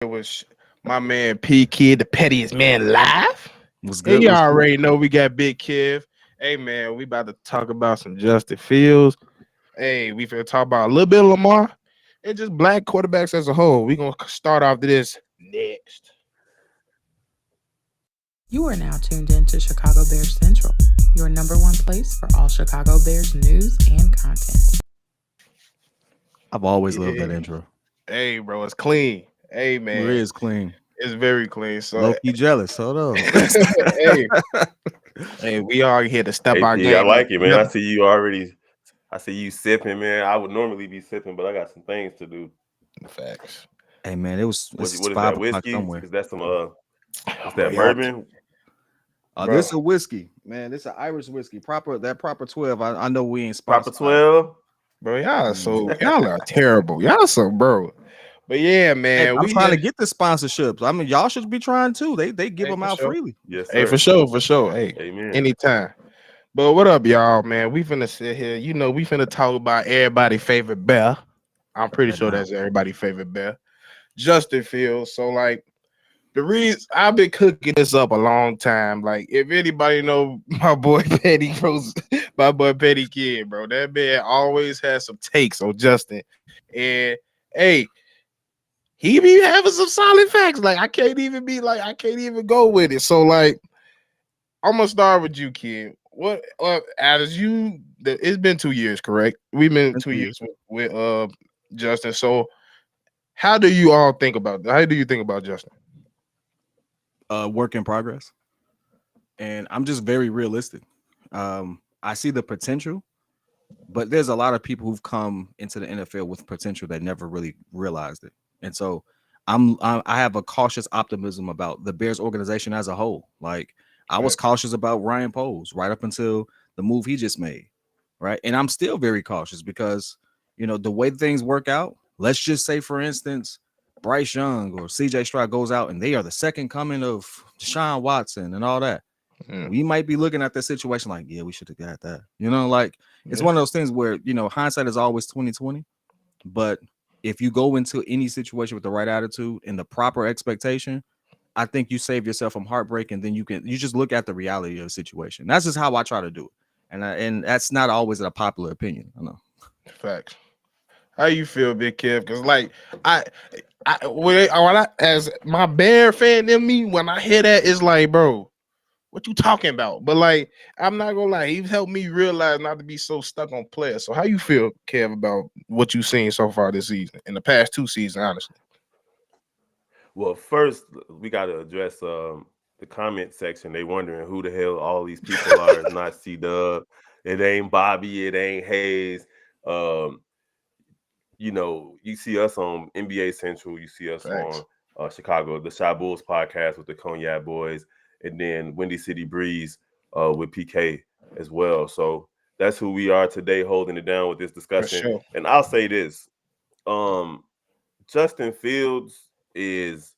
It was my man P Kid, the pettiest man alive. Was And good. you Was good. already know we got Big Kev. Hey man, we about to talk about some Justin Fields. Hey, we finna talk about a little bit of Lamar and just black quarterbacks as a whole. We gonna start off to this next. You are now tuned in to Chicago Bears Central, your number one place for all Chicago Bears news and content. I've always loved that Yeah. intro. Hey, bro, it's clean. Hey It man, is clean. it's very clean. So Low key jealous. Hold on. hey, hey, we all here to step Hey our P, I game up like it, man. I together. see you already. I see you sipping, man. I would normally be sipping, but I got some things to do. Facts. Hey man, it's What is that 5 o'clock whiskey? somewhere. Is that some Is Bro, that y'all, bourbon? This bro. is a whiskey, man. This is an Irish whiskey. Proper 12. I know we ain't Proper sponsored by it. 12? Bro, y'all Mm. so y'all are terrible. Y'all so bro. But yeah, Hey, man, I'm we trying to had get the sponsorships. I mean, y'all should be trying too. They give hey them for out sure. freely. Yes, Hey, sir. for sure. Hey, Amen. anytime. But what up, y'all, man? We finna sit here. You know, we finna talk about everybody's favorite bear. I'm pretty Right sure now. that's everybody's favorite bear. Justin Fields. So like the reason I've been cooking this up a long time. Like, if anybody know my boy Petty Rose, my boy Petty Kid, bro, that man always has some takes on Justin. And hey, he be having some solid facts. Like, I can't even go with it. So like, I'm gonna start with you, kid. What as you it's been 2 years, correct? We've been Been 2 2 years. years with Justin. So how do you all think about how do you think about Justin? Work in progress. And I'm just very realistic. I see the potential, but there's a lot of people who've come into the NFL with potential that never really realized it. And so I have a cautious optimism about the Bears organization as a whole. Like I was cautious about Ryan Poles right up until the move he just made, right? And I'm still very cautious because the way things work out. Let's just say, for instance, Bryce Young or CJ Stroud goes out and they are the second coming of Deshaun Watson and all that. Mm, We might be looking at this situation like, yeah, we should have got that. Like it's yeah, one of those things where hindsight is always 2020. But if you go into any situation with the right attitude and the proper expectation, I think you save yourself from heartbreak, and then you just look at the reality of the situation. That's just how I try to do it, and that's not always a popular opinion. I know. facts. How you feel, Big Kev? Because like I, when I as my Bear fan in me, when I hear that, it's like, bro, what you talking about? But like, I'm not gonna lie, he's helped me realize not to be so stuck on players. So how you feel, Kev, about what you've seen so far this season, in the past 2 seasons, honestly? Well, first we gotta address the comment section. They wondering who the hell all these people are. It's not C Dub. It ain't Bobby, it ain't Hayes. Um, you see us on NBA Central, you see us Facts. on Chicago, the Shy Bulls podcast with the Cognac Boys, and then Windy City Breeze with PK as well. So that's who we are today, holding it down with this For discussion. sure. And I'll say this: um, Justin Fields is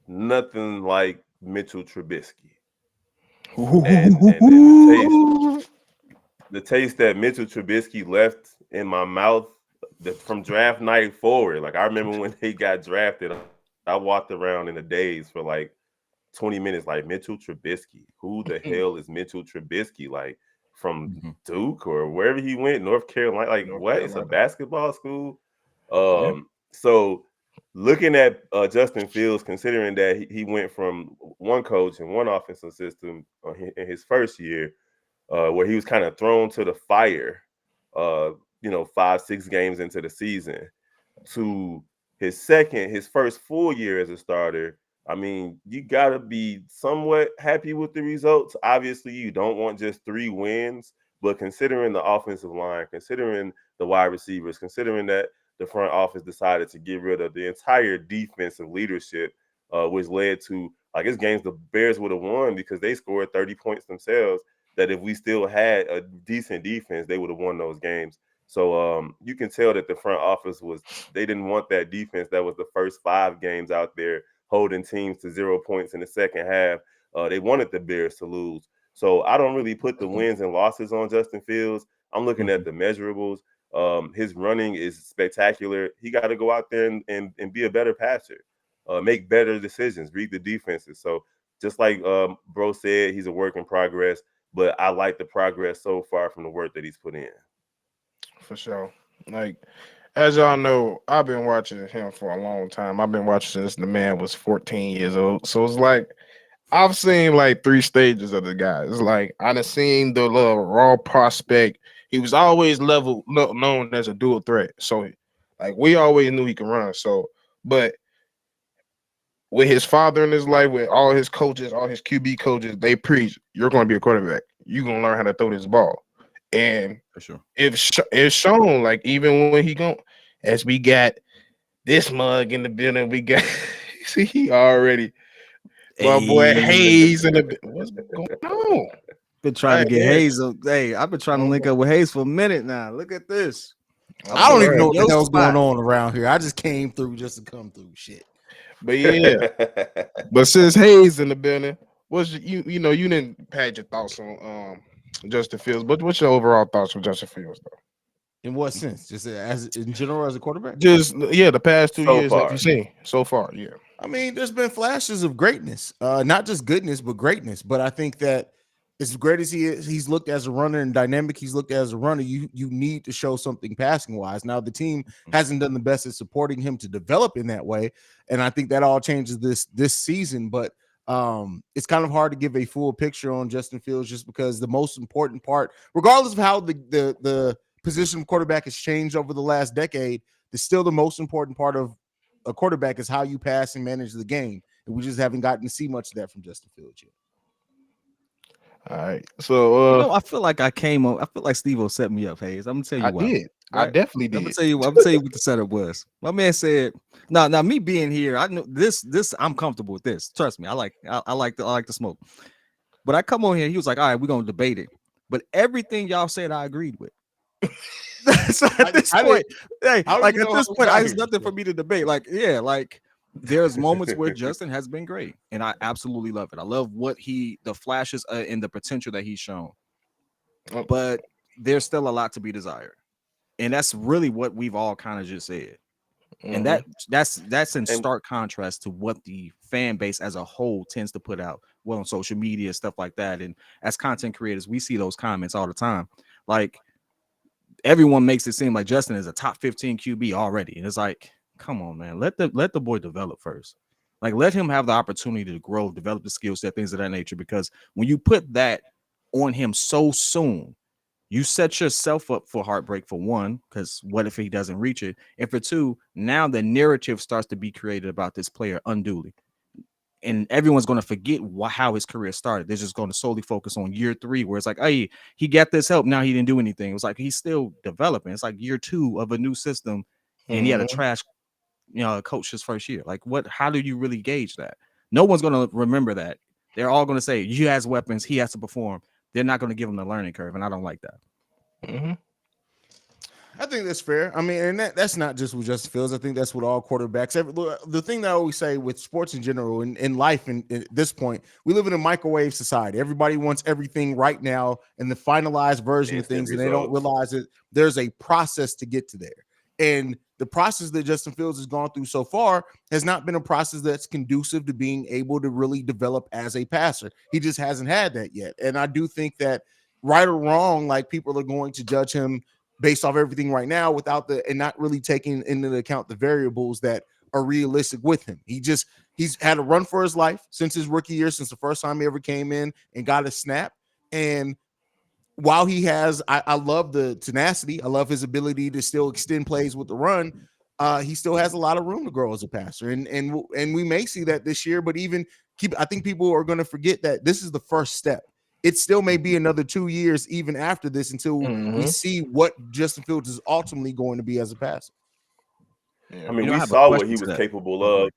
nothing like Mitchell Trubisky, and the taste that Mitchell Trubisky left in my mouth from draft night forward. Like I remember when he got drafted, I walked around in a daze for like 20 minutes, like Mitchell Trubisky. Who the hell is Mitchell Trubisky? Like from Mhm. Duke or wherever he went, North Carolina. Like North what? It's a Carolina. basketball school. Yeah. So looking at Justin Fields, considering that he went from one coach and one offensive system in his first year, where he was kind of thrown to the fire, 5-6 games into the season, to his first full year as a starter. I mean, you got to be somewhat happy with the results. Obviously, you don't want just 3 wins, but considering the offensive line, considering the wide receivers, considering that the front office decided to get rid of the entire defensive leadership, which led to, like, it's games the Bears would have won because they scored 30 points themselves, that if we still had a decent defense, they would have won those games. So you can tell that the front office they didn't want that defense that was the first 5 games out there holding teams to 0 points in the second half. They wanted the Bears to lose. So I don't really put the wins and losses on Justin Fields. I'm looking at Mhm. the measurables. His running is spectacular. He got to go out there and be a better passer. make better decisions, read the defenses. So just like bro said, he's a work in progress, but I like the progress so far from the work that he's put in. For sure. Like, as y'all know, I've been watching him for a long time. I've been watching since the man was 14 years old. So it's like I've seen like 3 stages of the guy. It's like I done seen the little raw prospect. He was always known as a dual threat. So like we always knew he could run. So, but with his father in his life, with all his coaches, all his QB coaches, they preach you're going to be a quarterback. You're going to learn how to throw this ball. And For sure. it's shown, like even when he go, as we got this mug in the building, we got see he already my boy Haize in the what's going on? Been trying to get Hey, Haize. Hey, I've been trying to link up with Haize for a minute now. Look at this. I don't even know what the Your hell's spot. going on around here. I just came through just to come through. Shit. But yeah, but since Haize in the building, what's you know you didn't pad your thoughts on Justin Fields, but what's your overall thoughts on Justin Fields though? In what sense? Just as in general as a quarterback? Just the past 2 So years far. that you've seen so far, yeah. I mean, there's been flashes of greatness, not just goodness, but greatness. But I think that as great as he is, he's looked as a runner and dynamic. He's looked as a runner. You need to show something passing wise. Now the team hasn't done the best at supporting him to develop in that way, and I think that all changes this season. But it's kind of hard to give a full picture on Justin Fields just because the most important part, regardless of how the position of quarterback has changed over the last decade, still the most important part of a quarterback is how you pass and manage the game. And we just haven't gotten to see much of that from Justin Fields yet. All right. So I feel like I feel like Stevo set me up, Haize. I'm gonna tell you I why. did. I Right? definitely I'm gonna did. tell you what the setup was. My man said, now me being here, I know this I'm comfortable with this. Trust me, I like the smoke. But I come on here, he was like, all right, we're gonna debate it. But everything y'all said, I agreed with. So at this point, there's nothing for me to debate. Like, yeah, like there's moments where Justin has been great, and I absolutely love it. I love the flashes and the potential that he's shown. But there's still a lot to be desired, and that's really what we've all kind of just said. And that's in stark contrast to what the fan base as a whole tends to put out, on social media, stuff like that. And as content creators, we see those comments all the time. Like, everyone makes it seem like Justin is a top 15 QB already. And it's like, come on, man, let the boy develop first. Like, let him have the opportunity to grow, develop the skill set, things of that nature. Because when you put that on him so soon, you set yourself up for heartbreak, for one, because what if he doesn't reach it? And for two, now the narrative starts to be created about this player unduly. And everyone's going to forget how his career started. They're just going to solely focus on year 3, where it's like, hey, he got this help. Now he didn't do anything. It was like he's still developing. It's like year 2 of a new system, and he had a trash, coach his first year. Like, how do you really gauge that? No one's going to remember that. They're all going to say, he has weapons, he has to perform. They're not going to give him the learning curve, and I don't like that. I think that's fair. I mean, and that's not just with Justin Fields. I think that's with all quarterbacks. The thing that I always say with sports in general and in life, and at this point, we live in a microwave society. Everybody wants everything right now and the finalized version of things, and they don't realize that there's a process to get to there. And the process that Justin Fields has gone through so far has not been a process that's conducive to being able to really develop as a passer. He just hasn't had that yet. And I do think that, right or wrong, like, people are going to judge him based off everything right now and not really taking into account the variables that are realistic with him. He's had a run for his life since his rookie year, since the first time he ever came in and got a snap. And while he has, I love the tenacity, I love his ability to still extend plays with the run. He still has a lot of room to grow as a passer, and we may see that this year. But I think people are going to forget that this is the first step. It still may be another 2 years even after this until we see what Justin Fields is ultimately going to be as a passer. I mean, we saw what he was capable of.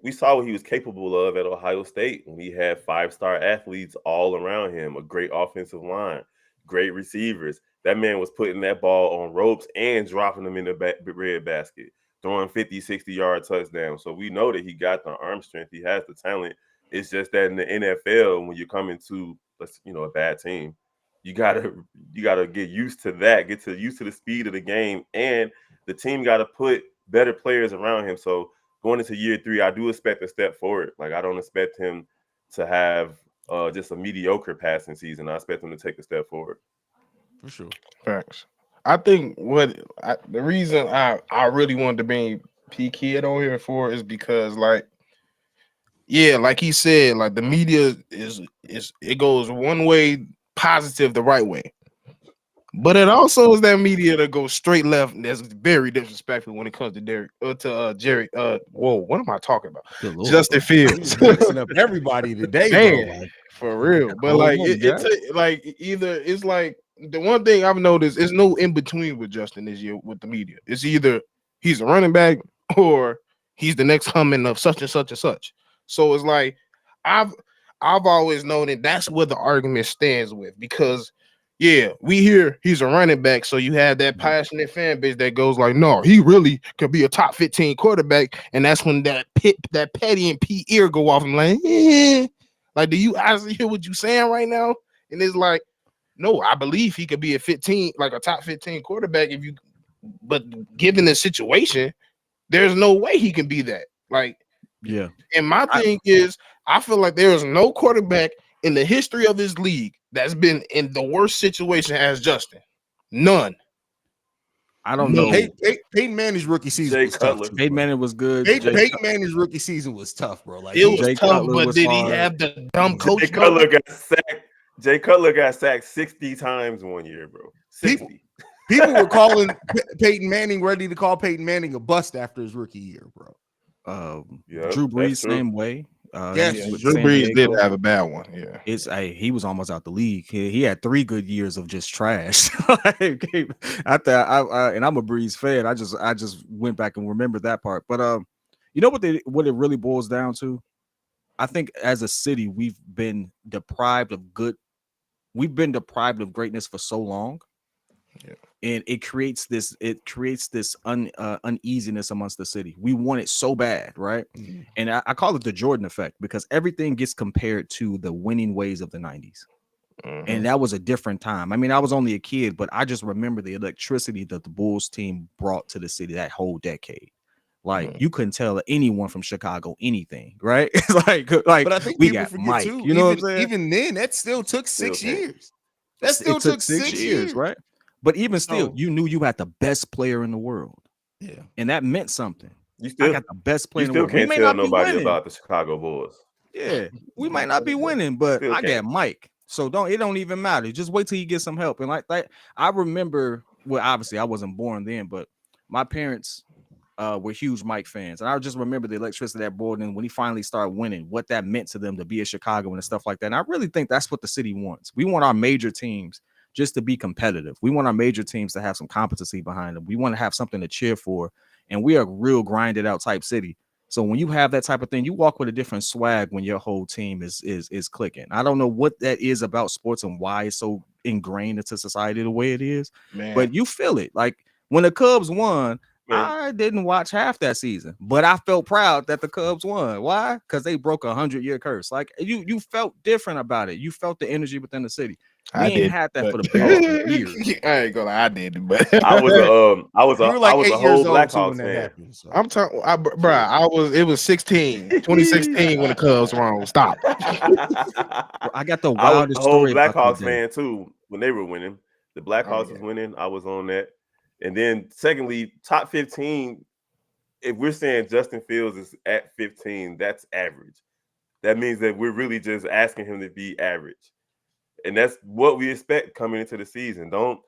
We saw what he was capable of at Ohio State when he had 5-star athletes all around him, a great offensive line, great receivers. That man was putting that ball on ropes and dropping them in the red basket, throwing 50, 60-yard touchdowns. So we know that he got the arm strength. He has the talent. It's just that in the NFL, when you're coming to a bad team, you gotta get used to that, used to the speed of the game, and the team got to put better players around him. So going into year 3, I do expect a step forward. Like I don't expect him to have just a mediocre passing season. I expect him to take a step forward. For sure. Facts. I think the reason I really wanted to bring P Kid on here for is because like he said, like the media is it goes one way positive the right way. But it also is that media that goes straight left and that's very disrespectful when it comes to Jerry. Whoa, what am I talking about? Justin Fields. Mixing up everybody today, Man, bro. Like, for real. But like either it's like the one thing I've noticed is no in between with Justin this year with the media. It's either he's a running back or he's the next humming of such and such and such. So it's like I've always known that that's where the argument stands with, because we hear he's a running back, so you have that passionate fan base that goes like, no, he really could be a top 15 quarterback, and that's when that Petty and P ear go off and like, like, do you actually hear what you saying right now? And it's like, no, I believe he could be a top 15 quarterback but given the situation, there's no way he can be that. Like, yeah. And my thing is, I feel like there is no quarterback in the history of this league that's been in the worst situation as Justin. None. I don't know. Peyton Manning's rookie season was tough. Peyton Manning was good. Peyton Manning's rookie season was tough, bro. Like, it was tough, but did he have the dumb coach? Jay Cutler got sacked 60 times one year, bro. 60. People were calling Peyton Manning, ready to call Peyton Manning a bust after his rookie year, bro. Drew Brees, same way. Drew Brees did have a bad one. Yeah, he was almost out the league. He had 3 good years of just trash. And I'm a Brees fan. I just went back and remembered that part. But you know what it really boils down to? I think as a city, we've been deprived of greatness for so long. Yeah. And it creates this uneasiness amongst the city. We want it so bad, right? Mm-hmm. And I call it the Jordan effect, because everything gets compared to the winning ways of the 90s. Mm-hmm. And that was a different time. I mean, I was only a kid, but I just remember the electricity that the Bulls team brought to the city that whole decade. Like, you couldn't tell anyone from Chicago anything, right? like, but I think we got Mike. Too, you know what I'm saying? Even then, that still took 6 years. That still took 6 years, right? But even still, you knew you had the best player in the world. Yeah. And that meant something. I got the best player in the still world. Can't tell nobody about the Chicago Bulls. Yeah. We might not be winning, but I got Mike. So it don't even matter. Just wait till you get some help. And like that, I remember, well, obviously I wasn't born then, but my parents were huge Mike fans. And I just remember the electricity that brought in when he finally started winning, what that meant to them to be a Chicago and stuff like that. And I really think that's what the city wants. We want our major teams just to be competitive. We want our major teams to have some competency behind them. We want to have something to cheer for. And we are a real grinded out type city. So when you have that type of thing, you walk with a different swag when your whole team is clicking. I don't know what that is about sports and why it's so ingrained into society the way it is, but you feel it. Like when the Cubs won, I didn't watch half that season, but I felt proud that the Cubs won. Why? Because they broke 100-year curse. Like you felt different about it. You felt the energy within the city. We ain't had that for the past years. I ain't gonna lie, I did, but I was a whole Blackhawks fan. So. I'm talking, it was 2016 when the Cubs won. Stop. I got the wildest story. I was a whole Blackhawks fan too when they were winning. The Blackhawks was winning. I was on that. And then secondly, top 15. If we're saying Justin Fields is at 15, that's average. That means that we're really just asking him to be average. And that's what we expect coming into the season. Don't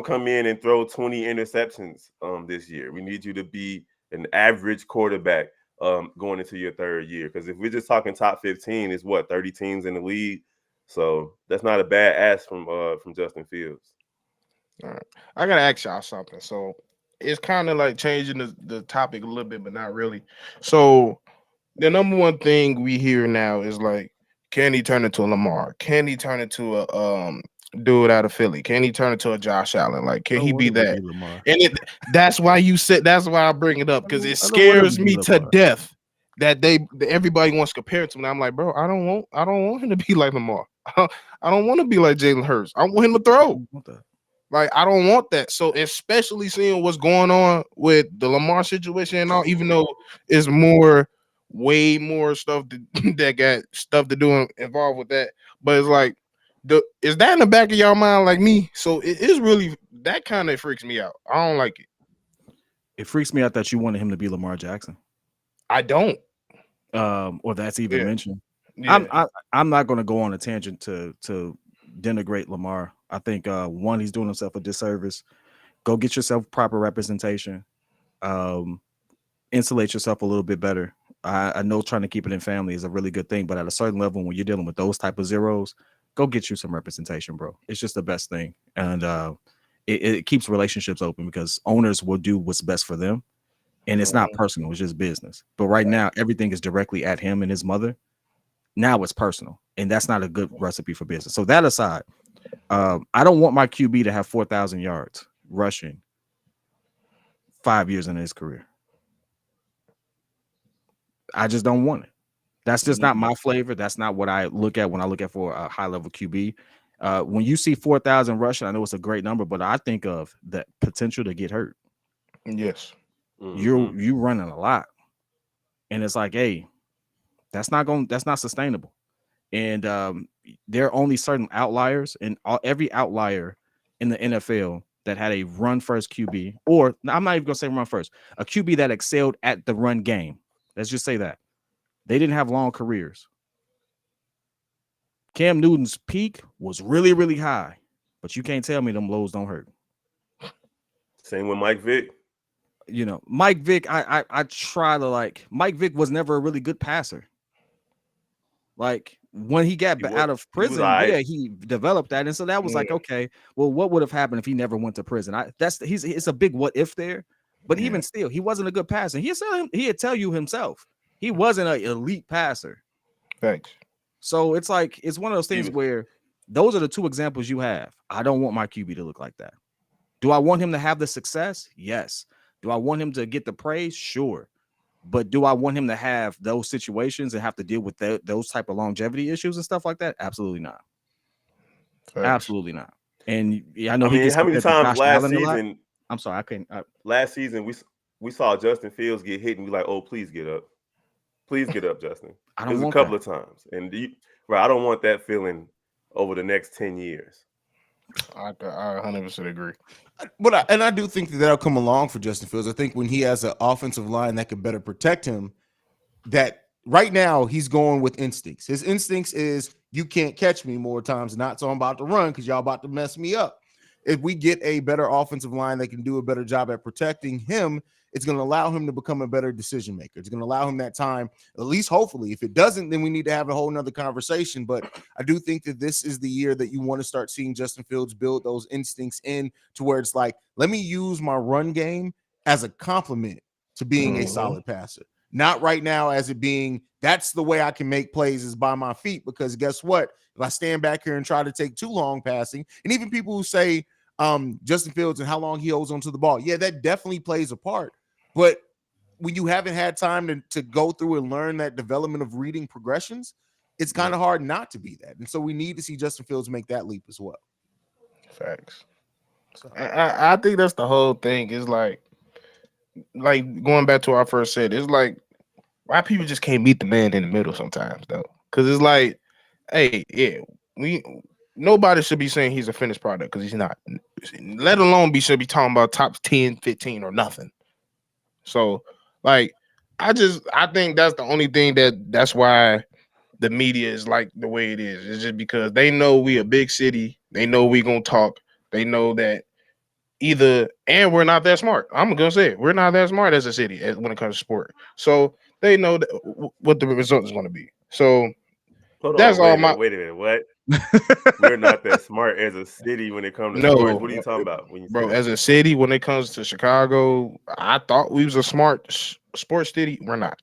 come in and throw 20 interceptions this year. We need you to be an average quarterback going into your 3rd year. Because if we're just talking top 15, it's 30 teams in the league. So that's not a bad ask from Justin Fields. All right. I gotta ask y'all something. So it's kind of like changing the topic a little bit, but not really. So the number one thing we hear now is like, can he turn into a Lamar? Can he turn into a dude out of Philly? Can he turn into a Josh Allen? Like, can he be that? And that's why I bring it up, because it scares me to death that everybody wants to compare it to me. I'm like, bro, I don't want him to be like Lamar. I don't want to be like Jalen Hurts. I want him to throw. Like, I don't want that. So, especially seeing what's going on with the Lamar situation and all, even though it's way more stuff that got stuff to do involved with that. But it's like, is that in the back of y'all mind like me? So it is really, that kind of freaks me out. I don't like it. It freaks me out that you wanted him to be Lamar Jackson. I don't. Or that's even mentioned. Yeah. I'm not going to go on a tangent to denigrate Lamar. I think one, he's doing himself a disservice. Go get yourself proper representation. Insulate yourself a little bit better. I know trying to keep it in family is a really good thing, but at a certain level, when you're dealing with those type of zeros, go get you some representation, bro. It's just the best thing, and it keeps relationships open because owners will do what's best for them, and it's not personal; it's just business. But right now, everything is directly at him and his mother. Now it's personal, and that's not a good recipe for business. So that aside, I don't want my QB to have 4,000 yards rushing 5 years into his career. I just don't want it. That's just not my flavor. That's not what I look at when I look at for a high level QB. When you see 4,000 rushing, I know it's a great number, but I think of the potential to get hurt. Yes. You running a lot, and it's like, hey, that's not sustainable. And there are only certain outliers, and every outlier in the NFL that had a run first QB, or I'm not even gonna say run first, a QB that excelled at the run game. Let's just say that they didn't have long careers. Cam Newton's peak was really, really high, but you can't tell me them lows don't hurt. Same with Mike Vick. You know, Mike Vick, I try to like, Mike Vick was never a really good passer. Like when he got out of prison, he developed that, and so that was like, okay, well, what would have happened if he never went to prison? It's a big what if there, but even still, he wasn't a good passer. He'd tell you himself he wasn't an elite passer. Thanks. So it's like it's one of those things where those are the two examples you have. I don't want my QB to look like that. Do I want him to have the success? Yes. Do I want him to get the praise? Sure. But do I want him to have those situations and have to deal with those type of longevity issues and stuff like that? Absolutely not. Thanks. Absolutely not. And I know how many times last season? I'm sorry, I couldn't. Last season, we saw Justin Fields get hit, and we like, oh, please get up. Please get up, Justin. I don't want a couple of times. And I don't want that feeling over the next 10 years. I 100% agree. But I do think that'll come along for Justin Fields. I think when he has an offensive line that can better protect him, that right now he's going with instincts. His instincts is you can't catch me more times than not, so I'm about to run because y'all about to mess me up. If we get a better offensive line that can do a better job at protecting him, it's going to allow him to become a better decision maker. It's going to allow him that time, at least hopefully. If it doesn't, then we need to have a whole nother conversation. But I do think that this is the year that you want to start seeing Justin Fields build those instincts in to where it's like, let me use my run game as a compliment to being a solid passer. Not right now as it being, that's the way I can make plays is by my feet, because guess what? If I stand back here and try to take too long passing, and even people who say Justin Fields and how long he holds onto the ball, yeah, that definitely plays a part. But when you haven't had time to go through and learn that development of reading progressions, it's kind of hard not to be that. And so we need to see Justin Fields make that leap as well. Facts. So I think that's the whole thing. Is like going back to what I first said, it's like why people just can't meet the man in the middle sometimes, though. Because it's like, hey, yeah, nobody should be saying he's a finished product because he's not. Let alone should be talking about top 10, 15 or nothing. So, like, I think that's the only thing that's why the media is like the way it is. It's just because they know we a big city. They know we gonna talk. They know that and we're not that smart. I'm gonna say it. We're not that smart as a city when it comes to sport. So they know what the result is gonna be. So wait a minute. What? We're not that smart as a city when it comes to sports. What are you talking about? As a city, when it comes to Chicago, I thought we was a smart sports city. We're not.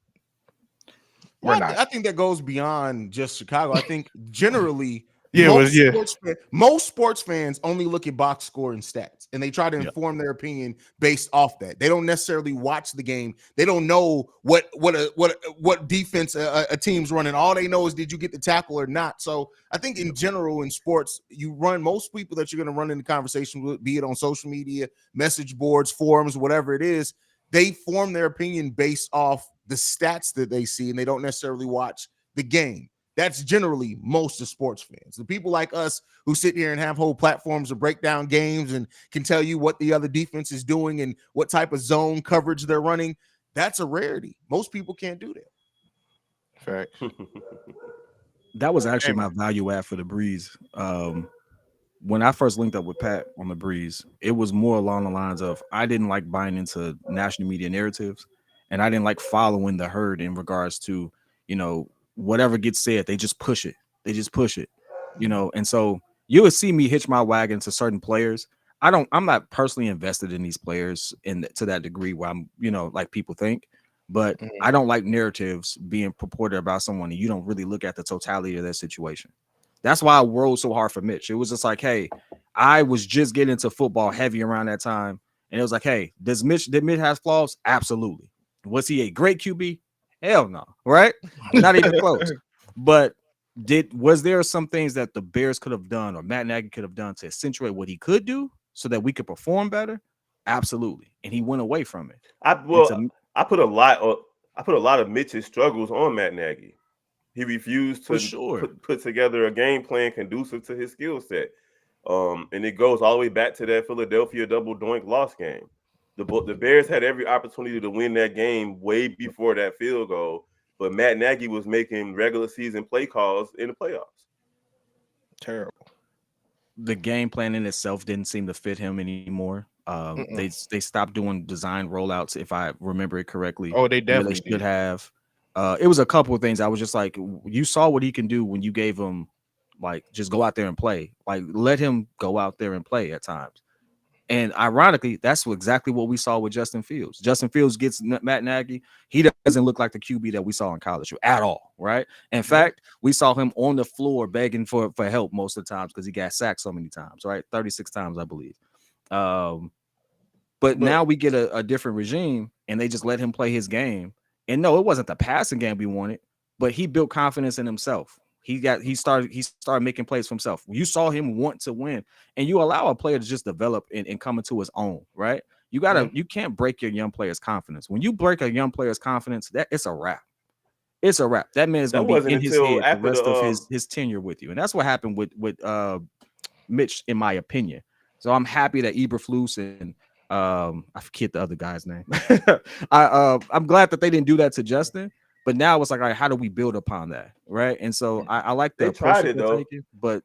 I think that goes beyond just Chicago. I think generally Yeah, Most sports fans only look at box score and stats, and they try to inform their opinion based off that. They don't necessarily watch the game. They don't know what defense a team's running. All they know is, did you get the tackle or not? So I think in general in sports, most people that you're going to run into conversation with, be it on social media, message boards, forums, whatever it is, they form their opinion based off the stats that they see, and they don't necessarily watch the game. That's generally most of sports fans. The people like us who sit here and have whole platforms to break down games and can tell you what the other defense is doing and what type of zone coverage they're running, that's a rarity. Most people can't do that. Fact. That was actually my value add for the Breeze. When I first linked up with Pat on the Breeze, it was more along the lines of I didn't like buying into national media narratives, and I didn't like following the herd in regards to, whatever gets said, they just push it. And so you would see me hitch my wagon to certain players. I'm not personally invested in these players to that degree where I'm, like people think, but I don't like narratives being purported about someone and you don't really look at the totality of their situation. That's why I rolled so hard for Mitch. It was just like, hey, I was just getting into football heavy around that time. And it was like, hey, did Mitch have flaws? Absolutely. Was he a great QB? Hell no, right? Not even close. But was there some things that the Bears could have done or Matt Nagy could have done to accentuate what he could do so that we could perform better? Absolutely. And he went away from it. I put a lot of Mitch's struggles on Matt Nagy. He refused to put together a game plan conducive to his skill set. And it goes all the way back to that Philadelphia double doink loss game. The Bears had every opportunity to win that game way before that field goal, but Matt Nagy was making regular season play calls in the playoffs. Terrible. The game plan in itself didn't seem to fit him anymore. They stopped doing design rollouts, if I remember it correctly. Oh, they definitely should have. It was a couple of things. I was just like, you saw what he can do when you gave him, like, just go out there and play. Like, let him go out there and play at times. And ironically, that's exactly what we saw with Justin Fields. Justin Fields gets Matt Nagy. He doesn't look like the QB that we saw in college at all, right? In fact, we saw him on the floor begging for help most of the times because he got sacked so many times, right? 36 times, I believe. But now we get a different regime, and they just let him play his game. And no, it wasn't the passing game we wanted, but he built confidence in himself. He started making plays for himself. You saw him want to win, and you allow a player to just develop and come into his own, right? You can't break your young player's confidence. When you break a young player's confidence, it's a wrap. It's a wrap. That man is going to be in his head the rest of his tenure with you, and that's what happened with Mitch, in my opinion. So I'm happy that Eberflus and I forget the other guy's name. I'm glad that they didn't do that to Justin. But now it's like, all right, how do we build upon that, right? And so I like the approach they're taking, but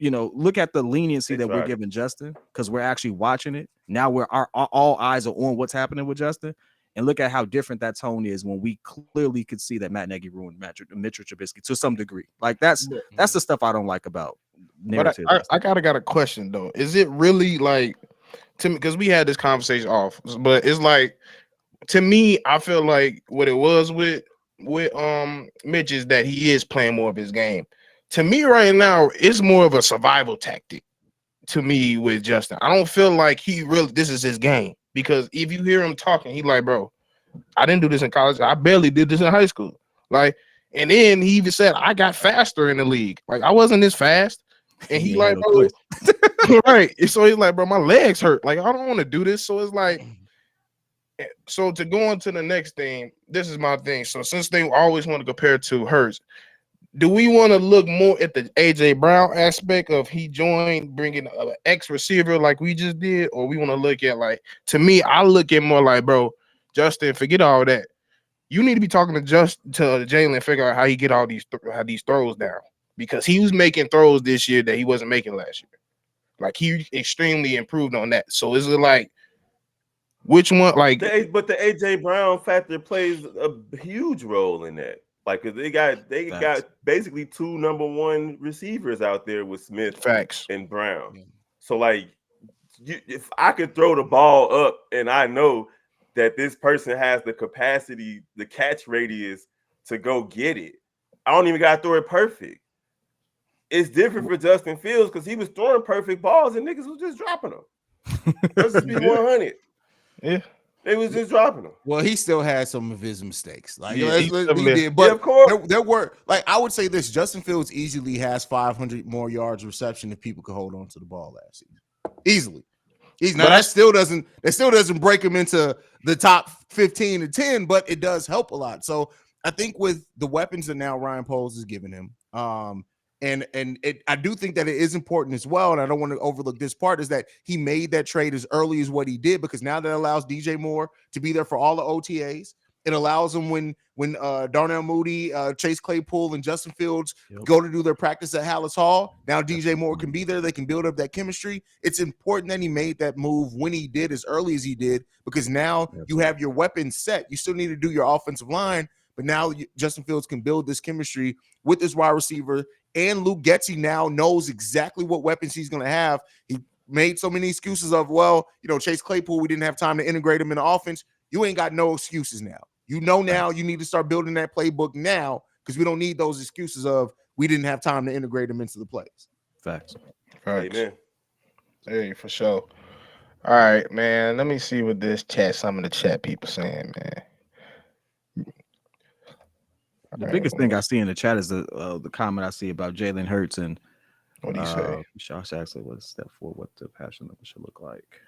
look at the leniency that we're giving Justin because we're actually watching it. Now our all eyes are on what's happening with Justin, and look at how different that tone is when we clearly could see that Matt Nagy ruined Mitchell Trubisky to some degree. Like that's the stuff I don't like about narrative. But I got a question though. Is it really like to me? Because we had this conversation off, but it's like to me, I feel like what it was with Mitch is that he is playing more of his game. To me right now, it's more of a survival tactic to me with Justin. I don't feel like this is his game, because if you hear him talking, he like, bro, I didn't do this in college. I barely did this in high school. Like, and then he even said, I got faster in the league. Like, I wasn't this fast. And he like, bro, right. So he's like, bro, my legs hurt. Like, I don't want to do this. So it's like, so to go on to the next thing, this is my thing. So since they always want to compare to Hurts, do we want to look more at the AJ Brown aspect of he joined bringing an ex receiver like we just did, or we want to look at, like, to me, I look at more like, bro, Justin, forget all that. You need to be talking to Jalen and figure out how he get all these throws down, because he was making throws this year that he wasn't making last year. Like, he extremely improved on that. So is it like, which one, like? But the AJ Brown factor plays a huge role in that. Like, cause they got basically two number one receivers out there with Smith, and Brown. Yeah. So like, if I could throw the ball up and I know that this person has the capacity, the catch radius to go get it, I don't even gotta throw it perfect. it's different for Justin Fields because he was throwing perfect balls and niggas was just dropping them. Let's just be 100. Yeah. They was just dropping them. Well, he still had some of his mistakes. Like Yeah, he definitely- did, but of course. there were like I would say this: Justin Fields easily has 500 more yards reception if people could hold on to the ball last season. Easily. Now But that still doesn't break him into the top 15 to 10, but it does help a lot. So I think with the weapons that now Ryan Poles is giving him, I do think that it is important as well, and I don't want to overlook this part, is that he made that trade as early as what he did, because now that allows DJ Moore to be there for all the OTAs. It allows him when Darnell Mooney, Chase Claypool, and Justin Fields go to do their practice at Hallis Hall. Now DJ Moore can be there. They can build up that chemistry. It's important that he made that move when he did, as early as he did, because now you have your weapons set. You still need to do your offensive line, but now Justin Fields can build this chemistry with this wide receiver. And Luke Getsy now knows exactly what weapons he's going to have. He made so many excuses of, Chase Claypool, we didn't have time to integrate him in the offense. You ain't got no excuses now. You know now you need to start building that playbook now, because we don't need those excuses of we didn't have time to integrate them into the plays. Facts. Amen. Hey, for sure. All right, man. Let me see what some of the chat people saying, man. The biggest thing I see in the chat is the comment I see about Jalen Hurts and What do you say? Josh actually was step 4, what the passion level should look like.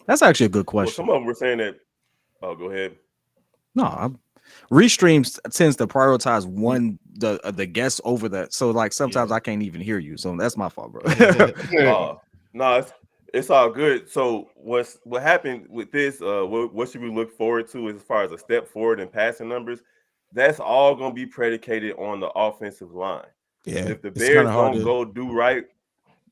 That's actually a good question. Well, some of them were saying that. Oh, go ahead. No, Restream tends to prioritize the guest over that. So like sometimes I can't even hear you. So that's my fault, bro. No, it's all good. So what happened with this? What should we look forward to as far as a step forward in passing numbers? That's all going to be predicated on the offensive line. Yeah, if the Bears don't go do right,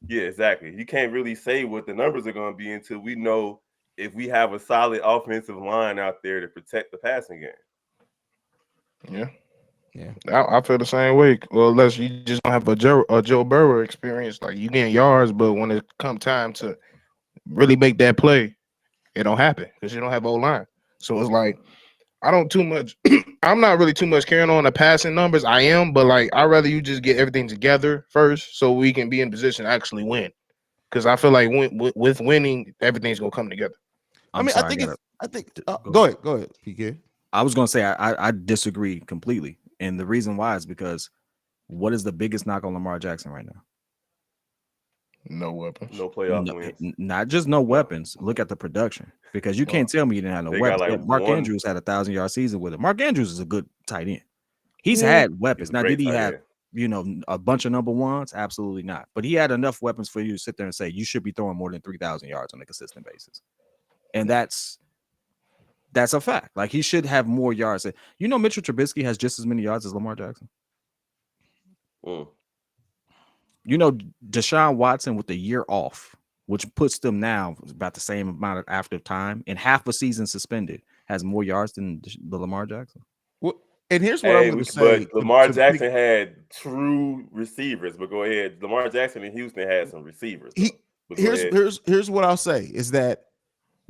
yeah, exactly. You can't really say what the numbers are going to be until we know if we have a solid offensive line out there to protect the passing game. Yeah. I feel the same way. Well, unless you just don't have a Joe Burrow experience, like you getting yards, but when it come time to really make that play, it don't happen because you don't have O-line. So it's like I'm not really too much carrying on the passing numbers. I am, but like I'd rather you just get everything together first so we can be in position to actually win. Because I feel like with winning, everything's gonna come together. Go ahead, PK. I was gonna say I disagree completely, and the reason why is because what is the biggest knock on Lamar Jackson right now? No weapons, no playoff wins. Not just no weapons. Look at the production, because you can't tell me you didn't have no weapons. Like Mark Andrews had 1,000-yard season with him. Mark Andrews is a good tight end. He's had weapons. Now, did he have a bunch of number ones? Absolutely not. But he had enough weapons for you to sit there and say you should be throwing more than 3,000 yards on a consistent basis, and that's a fact. Like he should have more yards. Mitchell Trubisky has just as many yards as Lamar Jackson. Deshaun Watson with the year off, which puts them now about the same amount of active time and half a season suspended, has more yards than the Lamar Jackson. Well, and here's what I'm going to say. But Lamar Jackson had true receivers. But go ahead. Lamar Jackson in Houston had some receivers. Here's what I'll say is that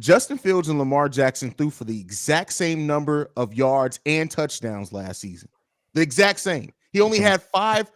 Justin Fields and Lamar Jackson threw for the exact same number of yards and touchdowns last season. The exact same. He only had five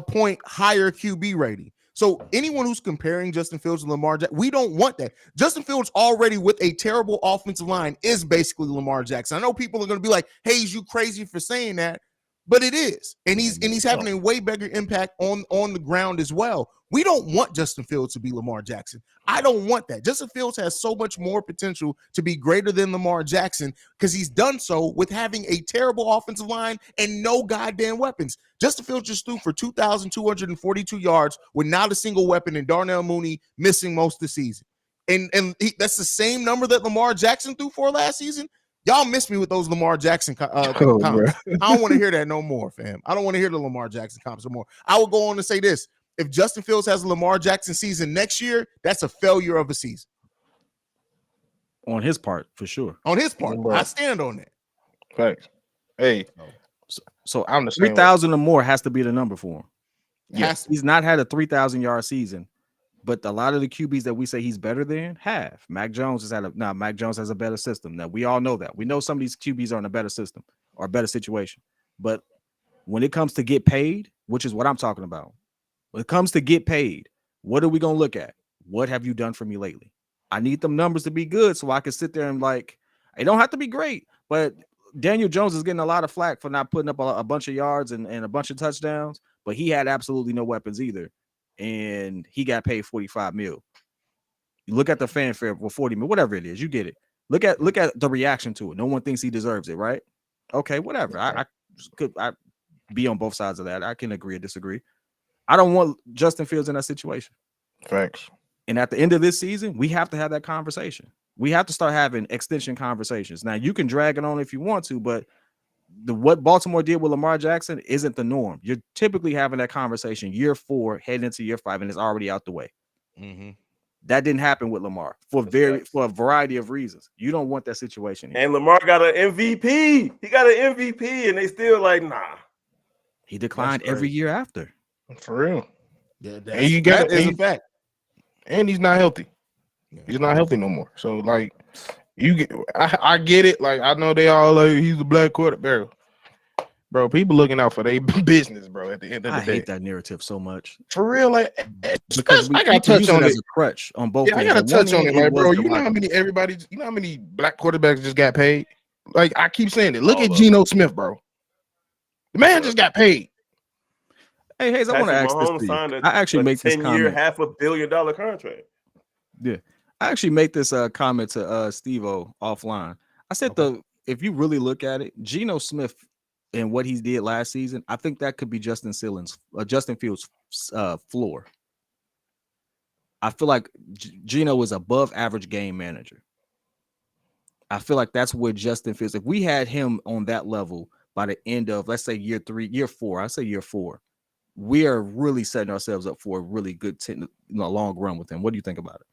point higher QB rating. So anyone who's comparing Justin Fields and Lamar Jackson, we don't want that. Justin Fields already with a terrible offensive line is basically Lamar Jackson. I know people are going to be like, "Haize, you crazy for saying that," but it is, and he's having a way bigger impact on the ground as well. We don't want Justin Fields to be Lamar Jackson. I don't want that. Justin Fields has so much more potential to be greater than Lamar Jackson because he's done so with having a terrible offensive line and no goddamn weapons. Justin Fields just threw for 2,242 yards with not a single weapon and Darnell Mooney missing most of the season. And that's the same number that Lamar Jackson threw for last season. Y'all miss me with those Lamar Jackson comments. I don't want to hear that no more, fam. I don't want to hear the Lamar Jackson comments no more. I will go on to say this. If Justin Fields has a Lamar Jackson season next year, that's a failure of a season. On his part, for sure. On his part. I stand on that. Thanks. Hey. So I'm the 3,000 or more has to be the number for him. Yes. He's not had a 3,000-yard season, but a lot of the QBs that we say he's better than have. Mac Jones has a better system. Now, we all know that. We know some of these QBs are in a better system or a better situation. But When it comes to get paid, which is what I'm talking about, when it comes to get paid, what are we going to look at? What have you done for me lately? I need them numbers to be good so I can sit there and like, it don't have to be great, but Daniel Jones is getting a lot of flack for not putting up a bunch of yards and a bunch of touchdowns, but he had absolutely no weapons either. And he got paid $45 million. You look at the fanfare for $40 million, whatever it is, you get it. Look at the reaction to it. No one thinks he deserves it, right? Okay, whatever. I could be on both sides of that. I can agree or disagree. I don't want Justin Fields in that situation. Facts. And at the end of this season, we have to have that conversation. We have to start having extension conversations. Now, you can drag it on if you want to, but what Baltimore did with Lamar Jackson isn't the norm. You're typically having that conversation year 4, heading into year 5, and it's already out the way. Mm-hmm. That didn't happen with Lamar for a variety of reasons. You don't want that situation. And Lamar got an MVP. He got an MVP, and they still like, nah. He declined every year after. For real. Yeah, that is a fact. And he's not healthy. Yeah. He's not healthy no more. So like, I get it. Like I know they all like he's the black quarterback. Bro, people looking out for their business, bro. At the end of the day, I hate that narrative so much. For real, like because I gotta touch on it as a crutch on both. Yeah, I gotta touch on it, like, bro. You know how many black quarterbacks just got paid? Like I keep saying it. Look at Geno Smith, bro. The man just got paid. Hey, Haize, I want to ask this to you. I actually make this comment. $500 million contract. Yeah, I actually make this comment to Stevo offline. I said if you really look at it, Geno Smith and what he did last season, I think that could be Justin Fields' floor. I feel like Geno is above average game manager. I feel like that's where Justin Fields. If we had him on that level by the end of, let's say, year 4, I say year 4. We are really setting ourselves up for a really good long run with him. What do you think about it?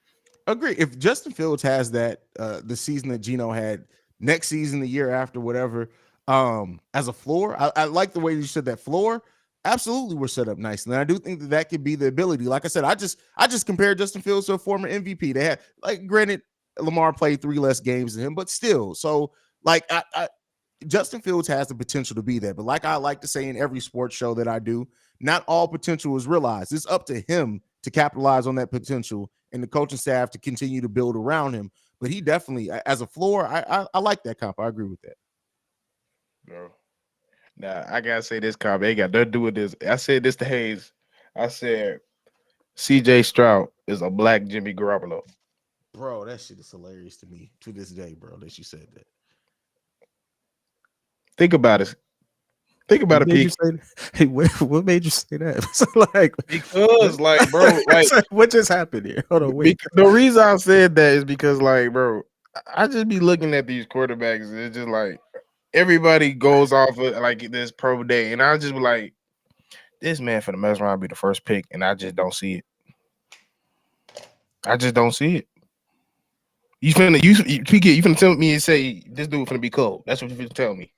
Agree. If Justin Fields has that the season that Geno had, next season, the year after, whatever, as a floor, I like the way you said that floor. Absolutely, we're set up nicely. And I do think that could be the ability. Like I said, I just compared Justin Fields to a former MVP. They had, like, granted, Lamar played 3 less games than him, but still. So, like, Justin Fields has the potential to be that. But like I like to say in every sports show that I do, not all potential is realized. It's up to him to capitalize on that potential and the coaching staff to continue to build around him. But he definitely, as a floor, I like that comp. I agree with that. Bro. Now, I got to say this comp. They got nothing to do with this. I said this to Haize. I said, CJ Stroud is a black Jimmy Garoppolo. Bro, that shit is hilarious to me to this day, bro, that you said that. Think about it. Think about it, Pete. Hey, what made you say that? Like, because, like, bro, like, what just happened here? Hold on, wait. The reason I said that is because, like, bro, I just be looking at these quarterbacks. And it's just like everybody goes off of like this pro day, and I just be like, this man for the mess around be the first pick, and I just don't see it. I just don't see it. You finna tell me and say this dude finna be cold. That's what you finna tell me.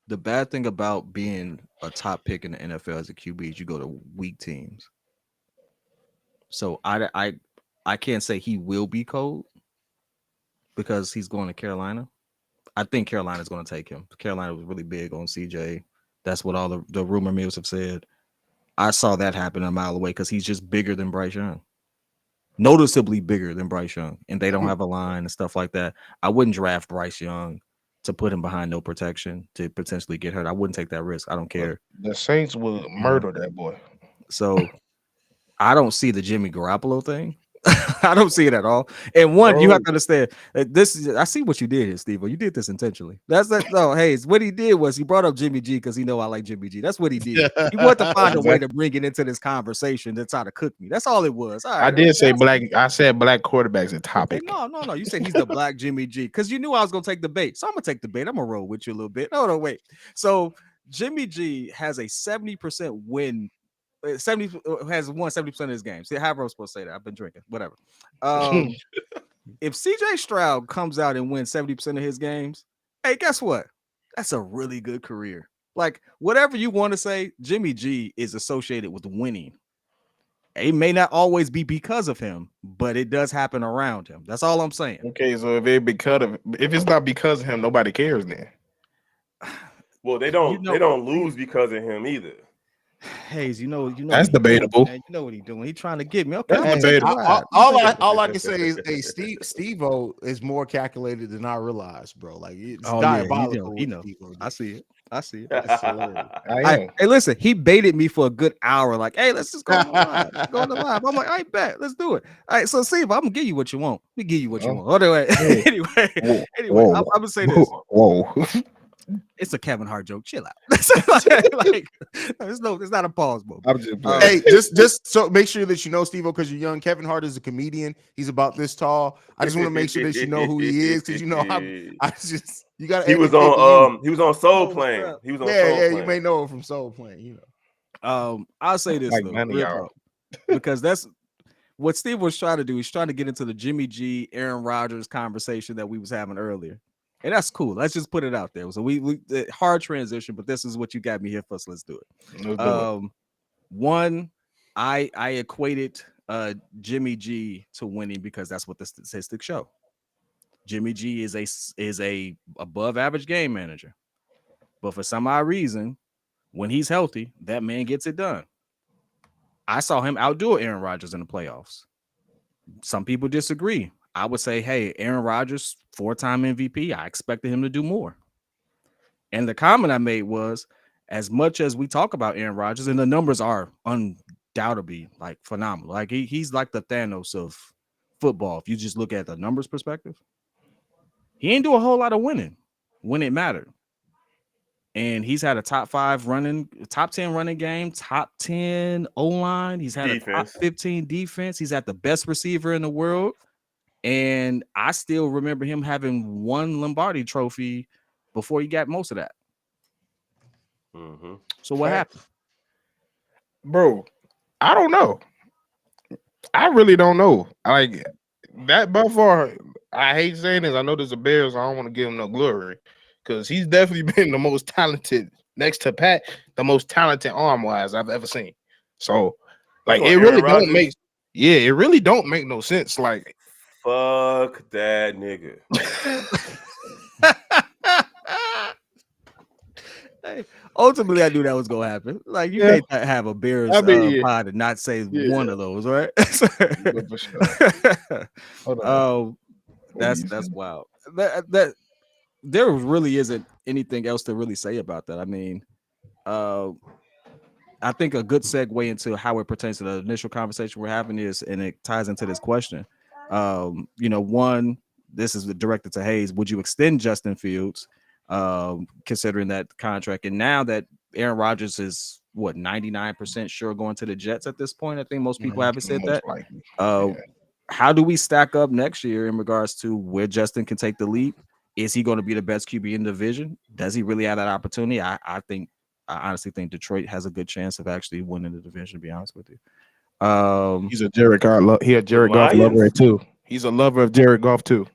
The bad thing about being a top pick in the NFL as a QB is you go to weak teams. So I can't say he will be cold because he's going to Carolina. I think Carolina's going to take him. Carolina was really big on CJ. That's what all the rumor mills have said. I saw that happen a mile away because he's just bigger than Bryce Young. Noticeably bigger than Bryce Young. And they don't have a line and stuff like that. I wouldn't draft Bryce Young to put him behind no protection to potentially get hurt. I wouldn't take that risk. I don't care. The Saints will murder that boy. So I don't see the Jimmy Garoppolo thing. I don't see it at all. And you have to understand that I see what you did here, Stevo. You did this intentionally. No, Haize, what he did was he brought up Jimmy G because he know I like Jimmy G. That's what he did. He wanted to find a way to bring it into this conversation to try to cook me. That's all it was. All right, I did say black. I said black quarterbacks a topic. No. You said he's the black Jimmy G because you knew I was gonna take the bait. So I'm gonna take the bait. I'm gonna roll with you a little bit. No, wait. So Jimmy G has a 70% win. 70 has won 70% of his games. See, however I'm supposed to say that. I've been drinking, whatever. If CJ Stroud comes out and wins 70% of his games, hey, guess what? That's a really good career. Like, whatever you want to say, Jimmy G is associated with winning. It may not always be because of him, but it does happen around him. That's all I'm saying. Okay, so if it's not because of him, nobody cares then. Well, they don't lose because of him either. Haize, you know That's debatable. Man. You know what he's doing. He's trying to get me. Okay, That's I'm debatable. All I can say is, hey, Stevo is more calculated than I realized, bro. Like it's diabolical. He know. Stevo, I see it. It's hilarious. Hey, listen, he baited me for a good hour. Like, hey, let's just go on the live. Go on the live. I'm like, I bet. Let's do it. All right, so Steve, I'm gonna give you what you want. Let me give you what you want. Anyway, I'm gonna say this. Whoa. It's a Kevin Hart joke. Chill out. It's not a pause, bro. I'm just playing. Hey, just so make sure that you know, Stevo, because you're young. Kevin Hart is a comedian. He's about this tall. I just want to make sure that you know who he is, because you know you got. He was on Soul Plane. He was on Soul Plane. You may know him from Soul Plane. You know. I'll say this like though, none of y'all. because that's what Steve was trying to do. He's trying to get into the Jimmy G, Aaron Rodgers conversation that we was having earlier. And that's cool. Let's just put it out there. So we hard transition, but this is what you got me here for. So let's do it. One, I equated Jimmy G to winning because that's what the statistics show. Jimmy G is a above average game manager, but for some odd reason, when he's healthy, that man gets it done. I saw him outdo Aaron Rodgers in the playoffs. Some people disagree. I would say, hey, Aaron Rodgers, 4-time MVP. I expected him to do more. And the comment I made was, as much as we talk about Aaron Rodgers, and the numbers are undoubtedly like phenomenal. Like he's like the Thanos of football. If you just look at the numbers perspective, he ain't do a whole lot of winning when it mattered. And he's had a top 10 running game, top 10 O-line. He's had defense. A top 15 defense. He's had the best receiver in the world. And I still remember him having one Lombardi trophy before he got most of that. Mm-hmm. So what happened? Bro, I don't know. I really don't know. Like that by far, I hate saying this. I know there's a Bears. I don't want to give him no glory because he's definitely been the most talented, next to Pat, the most talented arm-wise I've ever seen. So, like, it really don't make no sense. Like, fuck that nigga. Hey, ultimately, I knew that was gonna happen. Like you can't have a Bears pod and not say one of those, right? That's wild. That there really isn't anything else to really say about that. I mean, I think a good segue into how it pertains to the initial conversation we're having is, and it ties into this question. One, this is directed to Haize. Would you extend Justin Fields, considering that contract? And now that Aaron Rodgers is 99% sure going to the Jets at this point, I think most people haven't said that. How do we stack up next year in regards to where Justin can take the leap? Is he going to be the best QB in the division? Does he really have that opportunity? I honestly think Detroit has a good chance of actually winning the division, to be honest with you. He's a Jared Goff. He a Jared Goff lover too. He's a lover of Jared Goff too.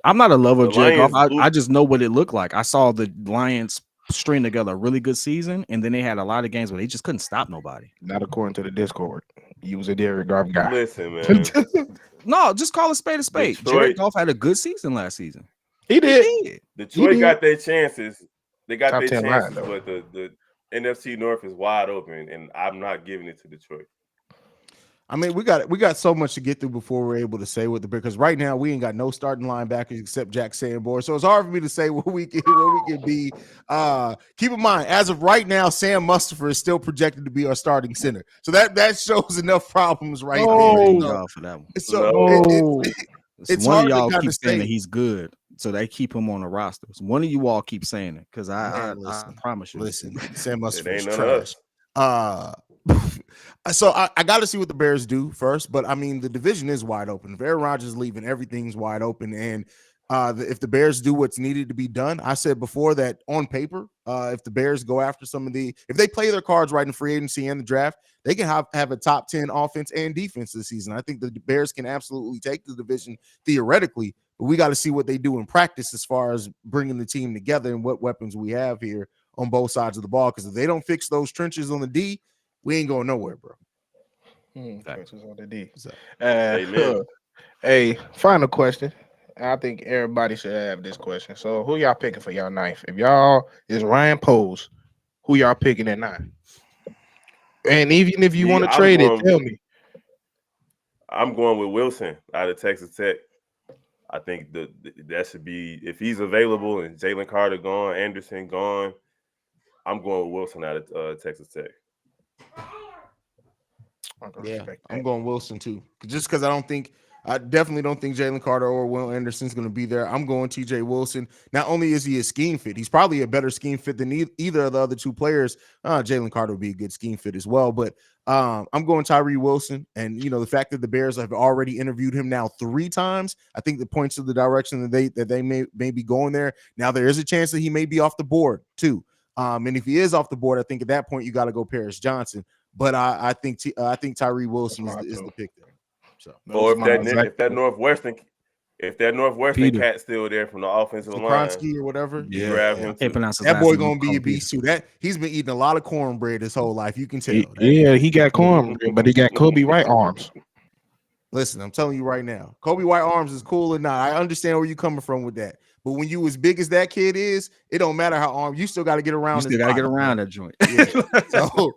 I'm not a lover of Jared Goff. I just know what it looked like. I saw the Lions string together a really good season, and then they had a lot of games where they just couldn't stop nobody. Not according to the Discord. He was a Jared Goff guy. Listen, man. No, just call a spade a spade. Jared Goff had a good season last season. He did. Detroit got their chances. They got their chances, but the NFC North is wide open, and I'm not giving it to Detroit. I mean, we got so much to get through before we're able to say what because right now we ain't got no starting linebackers except Jack Sanborn. So it's hard for me to say what we can be. Keep in mind, as of right now, Sam Mustipher is still projected to be our starting center. So that shows enough problems right there. For that one. It's one hard of y'all to keep saying that he's good, so they keep him on the roster. So one of you all keep saying it because I promise you. Listen, Sam Mustipher is trash. So I got to see what the Bears do first, but I mean the division is wide open. If Aaron Rodgers is leaving, everything's wide open, and if the Bears do what's needed to be done, I said before that on paper, if the Bears go after if they play their cards right in free agency and the draft, they can have a top 10 offense and defense this season. I think the Bears can absolutely take the division theoretically, but we got to see what they do in practice as far as bringing the team together and what weapons we have here on both sides of the ball. Because if they don't fix those trenches on the D, we ain't going nowhere, bro. Trenches on the D. Amen. Hey, final question. I think everybody should have this question. So who y'all picking for y'all ninth? If y'all is Ryan Poles, who y'all picking at 9? And even if you Me, want to I'm trade it, going. tell me. I'm going with Wilson out of Texas Tech. I think that should be, if he's available and Jalen Carter gone, Anderson gone, I'm going with Wilson out of Texas Tech. Yeah, I'm going Wilson too. Just because I definitely don't think Jalen Carter or Will Anderson's going to be there. I'm going TJ Wilson. Not only is he a scheme fit, he's probably a better scheme fit than either of the other two players. Jalen Carter would be a good scheme fit as well. But I'm going Tyree Wilson. And, the fact that the Bears have already interviewed him now 3 times, I think that points to the direction that they may be going there. Now, there is a chance that he may be off the board too. And if he is off the board, I think at that point you got to go Paris Johnson. But I think Tyree Wilson is the pick there. So, or if that Northwestern cat's still there from the offensive line, or whatever, you grab him. That boy gonna be a beast too. That he's been eating a lot of cornbread his whole life. You can tell. Yeah, he got cornbread, but he got Kobe White arms. Listen, I'm telling you right now, Kobe White arms is cool or not. I understand where you're coming from with that. But when you as big as that kid is, it don't matter how armed. You still got to get around. You still got to get around that joint. Yeah. So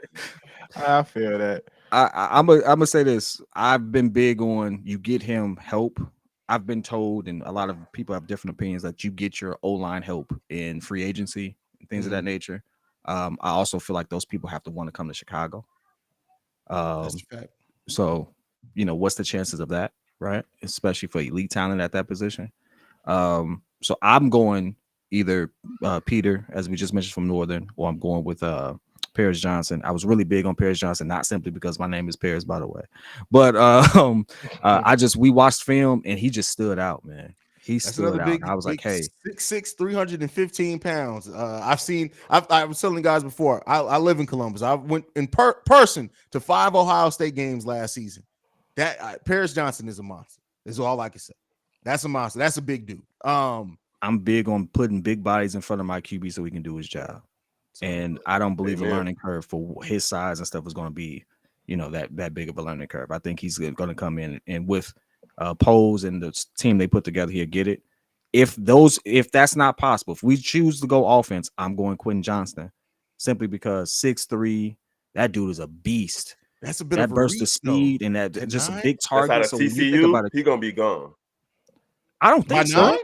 I feel that. I'm gonna say this. I've been big on you get him help. I've been told, and a lot of people have different opinions, that you get your O-line help in free agency and things of that nature. I also feel like those people have to want to come to Chicago. that's a fact. So, what's the chances of that, right? Especially for elite talent at that position. So I'm going either Peter, as we just mentioned, from Northern, or I'm going with Paris Johnson. I was really big on Paris Johnson, not simply because my name is Paris, by the way, but we watched film and he just stood out, man. He stood out. I was like, hey, 6'6", 315 pounds. I was telling guys before, I live in Columbus. I went in person to 5 Ohio State games last season. That Paris Johnson is a monster. Is all I can say. That's a monster. That's a big dude. I'm big on putting big bodies in front of my QB so he can do his job. And I don't believe the learning curve for his size and stuff is going to be, that big of a learning curve. I think he's going to come in and with Poles and the team they put together here, get it. If that's not possible, if we choose to go offense, I'm going Quentin Johnston, simply because 6'3", that dude is a beast. That's a bit that of a burst of speed, and that just a big target. So when you think about it, he's gonna be gone. I don't think so.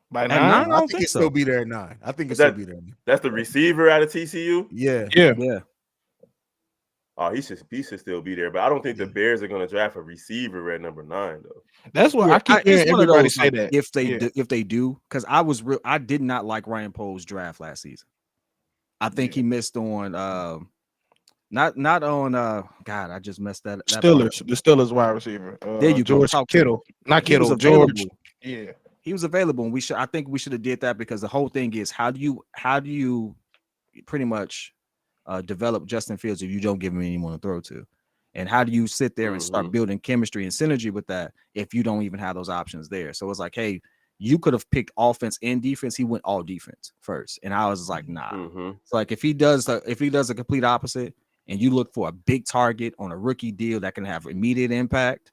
By 9? I think he'll still be there at 9. I think he'll still be there. That's the receiver out of TCU? Yeah. Oh, he should still be there, but I don't think the Bears are going to draft a receiver at number 9, though. That's what I keep hearing everybody say that. If they do, because I did not like Ryan Poles' draft last season. I think he missed on not on God, I just messed that. The Steelers wide receiver. There you George go. Kittle, not Kittle. George. Yeah. He was available, and I think we should have did that, because the whole thing is how do you pretty much develop Justin Fields if you don't give him anyone to throw to, and how do you sit there and start building chemistry and synergy with that if you don't even have those options there? So it's like, hey, you could have picked offense and defense. He went all defense first, and I was like, nah. So like if he does a complete opposite, and you look for a big target on a rookie deal that can have immediate impact.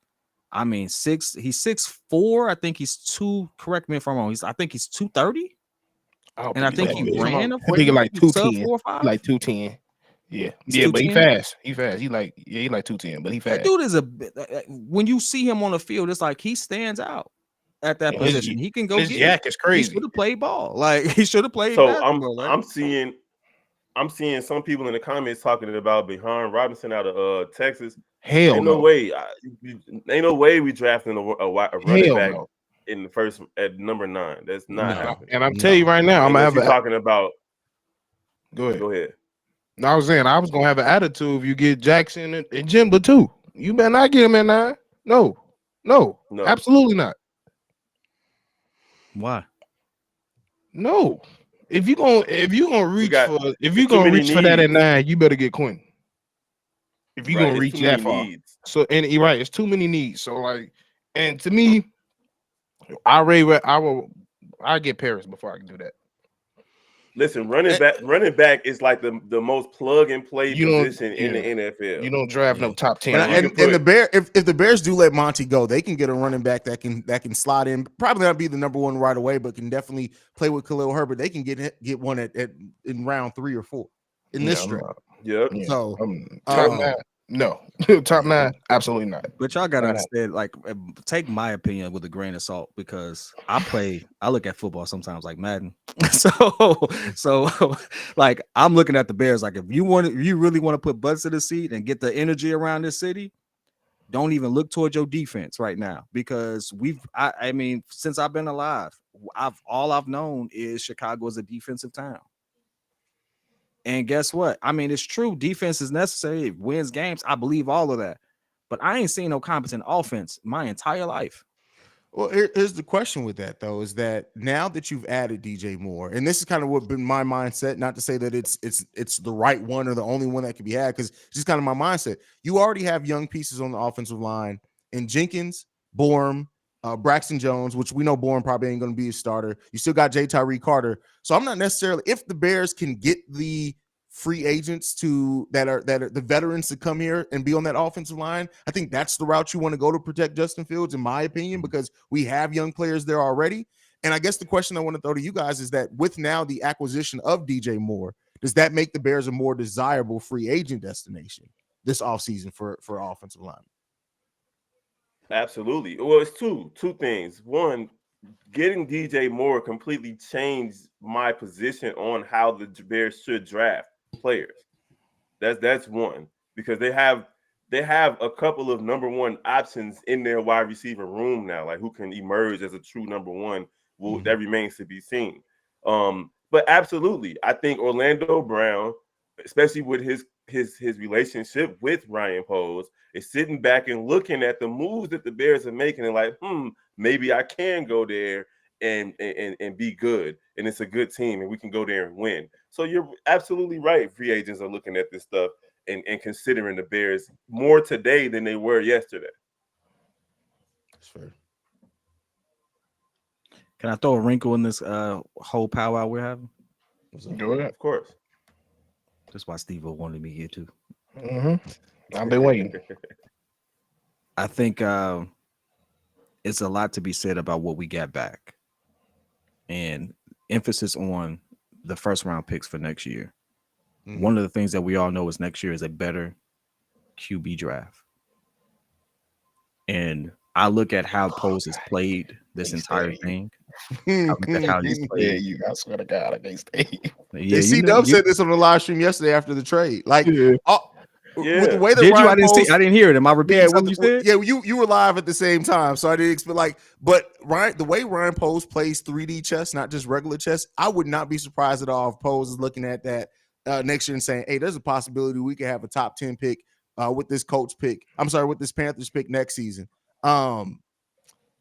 I mean, he's 6'4". I think he's 2. Correct me if I'm wrong. I think he's 230. And I think he ran. I think like 210. Like 210. Yeah. Yeah, but he fast. He like 210, but he fast. That dude is when you see him on the field, it's like he stands out at that position. He can go his jack is crazy. He should have played ball. Like he should have played. So I'm seeing some people in the comments talking about Bijan Robinson out of Texas. Hell ain't no way. Ain't no way we drafting a running back in the first at number 9. That's not happening. And I'm telling you right now, I'm gonna have talking about. Go ahead. No, I was saying I was gonna have an attitude if you get Jackson and Jimba too. You better not get him at 9. No, absolutely not. Why? No. If you gonna reach for that at 9, you better get Quentin. If you're gonna reach that far. So and you're right, it's too many needs. So like, and to me, I get Paris before I can do that. Listen, running back is like the most plug and play position in the NFL. You don't draft no top 10. And the Bears, if the Bears do let Monty go, they can get a running back that can slot in. Probably not be the number one right away, but can definitely play with Khalil Herbert. They can get one in round 3 or 4 in this draft. Yep. So top 9. No, top 9, absolutely not. But y'all gotta understand, like, take my opinion with a grain of salt because I look at football sometimes like Madden. So like I'm looking at the Bears like if you really want to put butts in the seat and get the energy around this city, don't even look towards your defense right now because I mean, since I've been alive, all I've known is Chicago is a defensive town. And guess what? I mean, it's true. Defense is necessary. It wins games. I believe all of that. But I ain't seen no competent offense my entire life. Well, here's the question with that, though, is that now that you've added DJ Moore, and this is kind of what been my mindset, not to say that it's the right one or the only one that can be had, because it's just kind of my mindset. You already have young pieces on the offensive line in Jenkins, Bourne, Braxton Jones, which we know Bourne probably ain't going to be a starter. You still got J. Tyree Carter. So I'm not necessarily, if the Bears can get the free agents that are the veterans to come here and be on that offensive line, I think that's the route you want to go to protect Justin Fields, in my opinion, because we have young players there already. And I guess the question I want to throw to you guys is that with now the acquisition of DJ Moore, does that make the Bears a more desirable free agent destination this offseason for offensive linemen? Absolutely. Well, it's two things. One, getting DJ Moore completely changed my position on how the Bears should draft players. That's one, because they have a couple of number one options in their wide receiver room now, like who can emerge as a true number one. Well, that remains to be seen. But absolutely, I think Orlando Brown, especially with his relationship with Ryan Poles, is sitting back and looking at the moves that the Bears are making and like, maybe I can go there and be good, and it's a good team, and we can go there and win. So you're absolutely right. Free agents are looking at this stuff and considering the Bears more today than they were yesterday. That's fair. Can I throw a wrinkle in this whole powwow we're having? Go ahead. Of course. That's why Stevo wanted me here too. I've been waiting. I think it's a lot to be said about what we got back, and emphasis on the first round picks for next year. One of the things that we all know is next year is a better QB draft. And I look at how Poles has played this entire thing. I look at how he's played. I swear to God, I can't stay. Yeah, C-Dub said this on the live stream yesterday after the trade. Like, with the way that did Ryan you? I didn't hear it. Am I repeating something you said? Yeah, you were live at the same time, so I didn't expect But the way Ryan Poles plays 3D chess, not just regular chess, I would not be surprised at all if Poles is looking at that next year and saying, "Hey, there's a possibility we could have a top 10 pick with this Colts pick. I'm sorry, with this Panthers pick next season."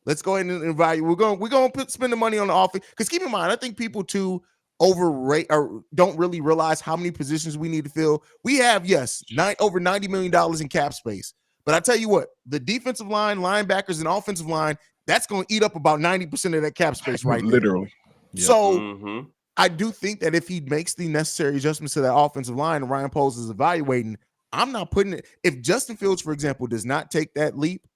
Let's go ahead and evaluate. We're going to spend the money on the offense, because keep in mind, I think people too overrate or don't really realize how many positions we need to fill. We have over $90 million in cap space, but I tell you what, the defensive line, linebackers, and offensive line, that's going to eat up about 90% of that cap space right now. Literally. Yep. So I do think that if he makes the necessary adjustments to that offensive line and Ryan Poles is evaluating, I'm not putting it. If Justin Fields, for example, does not take that leap,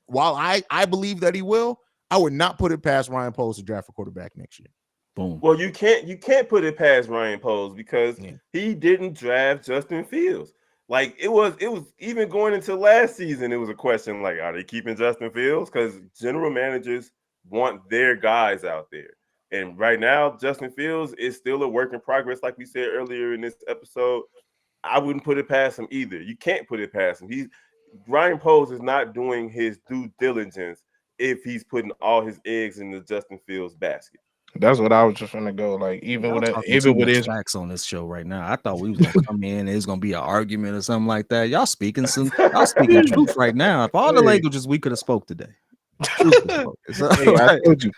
while I believe that he will, I would not put it past Ryan Poles to draft a quarterback next year. Boom. Well, you can't put it past Ryan Poles because he didn't draft Justin Fields. Like it was even going into last season, it was a question like, are they keeping Justin Fields? Because general managers want their guys out there. And right now, Justin Fields is still a work in progress, like we said earlier in this episode. I wouldn't put it past him either. You can't put it past him. Ryan Poles is not doing his due diligence if he's putting all his eggs in the Justin Fields basket. That's what I was just trying to go. Like even with his facts on this show right now, I thought we was gonna come in and it's gonna be an argument or something like that. Y'all speaking truth right now. If all the languages we could have spoke today. I told you,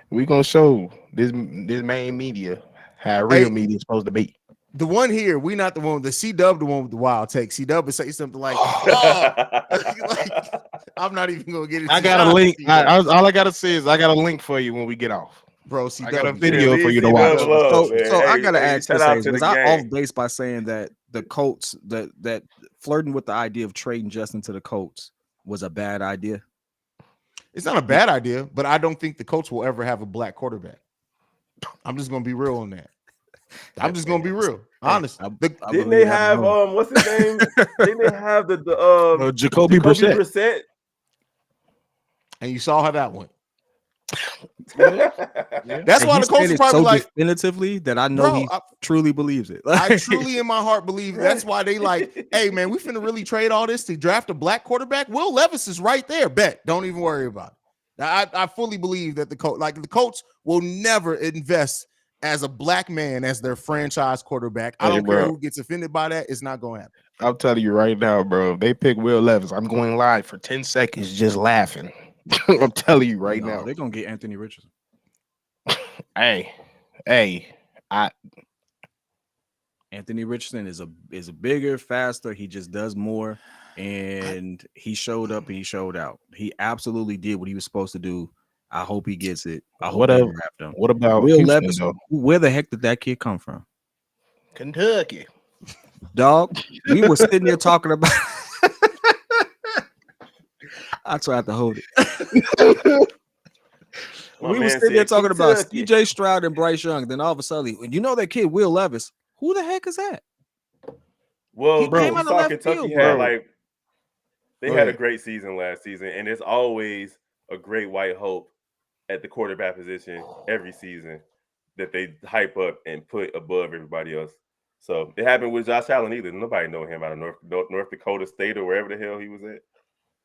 we gonna show this main media how real media is supposed to be. The one here, we not the one. The C-Dub, the one with the wild take. C-Dub would say something like, I'm not even gonna get it. I got a link. All I gotta say is I got a link for you when we get off. Bro, see, I got a Doug, video for you to Leave watch. some love, man. So I Hey, gotta hey, ask shout this: out to was the I gang. off base by saying that the Colts that flirting with the idea of trading Justin to the Colts was a bad idea? it's not a bad idea, but I don't think the Colts will ever have a black quarterback. I'm just gonna be real on that. I'm just gonna be real, honestly. Didn't they have what's his name? Didn't they have the Jacoby Brissett. Brissett? And you saw how that went. Yeah. That's why the Colts are probably so like, definitively that I know he truly believes it. I truly in my heart believe that's why they like, hey man, we finna really trade all this to draft a black quarterback. Will Levis is right there. Bet. Don't even worry about it. I fully believe that the Colts will never invest as a black man as their franchise quarterback. I don't care who gets offended by that. It's not going to happen. I'm telling you right now, bro. If they pick Will Levis, I'm going live for 10 seconds just laughing. I'm telling you right now. They're going to get Anthony Richardson. Hey, Anthony Richardson is a bigger, faster. He just does more. And he showed up and he showed out. He absolutely did what he was supposed to do. I hope he gets it. I hope they draft him. What about Will Houston, Levis? though? Where the heck did that kid come from? Kentucky. Dog, we were sitting there talking about. I tried to hold it. We were sitting there talking about CJ Stroud and Bryce Young. Then all of a sudden, you know that kid Will Levis. Who the heck is that? Well, bro, we saw Kentucky had had a great season last season, and there's always a great white hope at the quarterback position every season that they hype up and put above everybody else. So it happened with Josh Allen either. Nobody know him out of North Dakota State or wherever the hell he was at.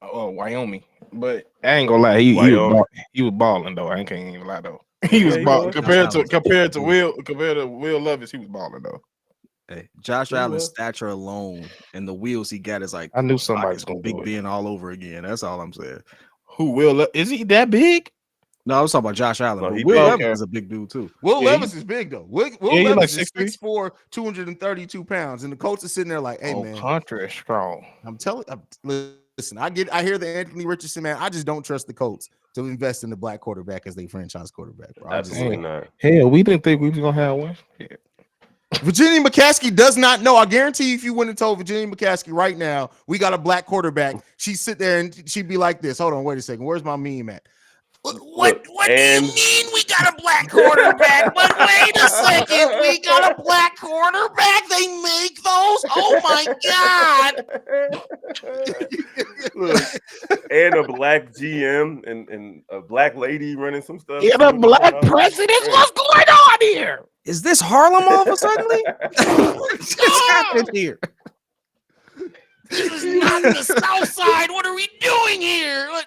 Oh, Wyoming. But I ain't gonna lie, he was balling though. I can't even lie though. He was balling compared to Will Levis. He was balling though. Hey, Josh Allen's stature alone and the wheels he got is like I knew somebody's gonna Big Ben all over again. That's all I'm saying. Who Will? Is he that big? No, I was talking about Josh Allen. No, Will Levis is a big dude too. Will Levis is big though. Will Levis is 6'4", 232 pounds, and the Colts are sitting there like, "Hey man, country is strong." Listen, I hear the Anthony Richardson man. I just don't trust the Colts to invest in the black quarterback as their franchise quarterback. Bro. Absolutely not. Hell, we didn't think we was gonna have one. Yeah. Virginia McCaskey does not know. I guarantee you, if you went and told Virginia McCaskey right now, we got a black quarterback, she'd sit there and she'd be like this. Hold on, wait a second. Where's my meme at? What do you mean we got a black quarterback? But wait a second, we got a black quarterback. They make those. Oh my god! Look, and a black GM and a black lady running some stuff. And a black president. What's going on here? Is this Harlem all of a sudden? What's happened here? This is not the South Side. What are we doing here? What?